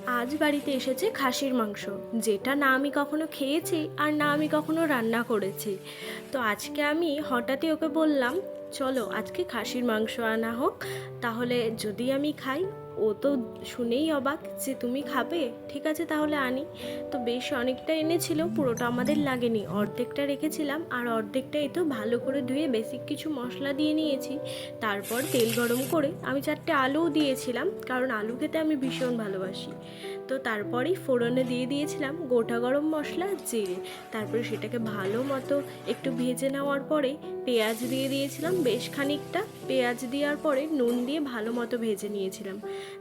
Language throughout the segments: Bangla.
আজ বাড়িতে এসেছে খাসির মাংস, যেটা না আমি কখনো খেয়েছি আর না আমি কখনো রান্না করেছি। তো আজকে আমি হঠাৎই ওকে বললাম, চলো আজকে খাসির মাংস আনা হোক, তাহলে যদি আমি খাই। ও তো শুনেই অবাক যে তুমি খাবে, ঠিক আছে তাহলে আনি। তো বেশ অনেকটা এনেছিল, পুরোটা আমাদের লাগেনি, অর্ধেকটা রেখেছিলাম আর অর্ধেকটা এই তো ভালো করে ধুয়ে বেসিক কিছু মশলা দিয়ে নিয়েছি। তারপর তেল গরম করে আমি 4টে আলুও দিয়েছিলাম, কারণ আলু খেতে আমি ভীষণ ভালোবাসি। তো তারপরেই ফোড়নে দিয়ে দিয়েছিলাম গোটা গরম মশলা, জিরে। তারপরে সেটাকে ভালো মতো একটু ভেজে নেওয়ার পরে পেঁয়াজ দিয়ে দিয়েছিলাম বেশ খানিকটা। পেঁয়াজ দেওয়ার পরে নুন দিয়ে ভালো মতো ভেজে নিয়েছিলাম।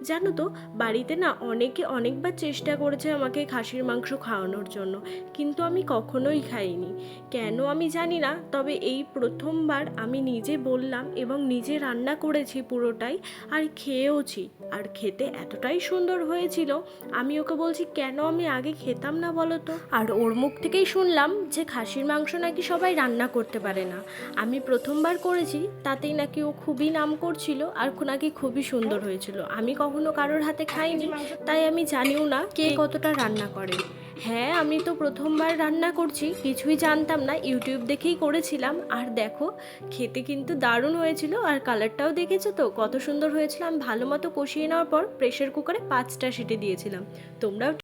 জানো তো, বাড়িতে না অনেকে অনেকবার চেষ্টা করেছে আমাকে খাসির মাংস খাওয়ানোর জন্য, কিন্তু আমি কখনোই খাইনি। কেন আমি জানি না, তবে এই প্রথমবার আমি নিজে বললাম এবং নিজে রান্না করেছি পুরোটাই, আর খেয়েওছি। আর খেতে এতটাই সুন্দর হয়েছিল, আমি ওকে বলছি কেন আমি আগে খেতাম না বলো তো। আর ওর মুখ থেকেই শুনলাম যে খাসির মাংস নাকি সবাই রান্না করতে পারে না। আমি প্রথমবার করেছি, তাতেই নাকি ও খুবই নাম করছিল আর নাকি খুবই সুন্দর হয়েছিল। আমি কখনো কারোর হাতে খাইনি, তাই আমি জানিও না কে কতটা রান্না করে। হ্যাঁ, আমি তো প্রথমবার রান্না করছি, কিছুই জানতাম না, ইউটিউব দেখেই করেছিলাম। আর দেখো, খেতে কিন্তু দারুণ হয়েছিল, আর কালারটাও দেখেছো তো কত সুন্দর হয়েছিল। আমি ভালো মতো কষিয়ে নেওয়ার পর প্রেশার কুকারে 5টা সিটি দিয়েছিলাম। তোমরাও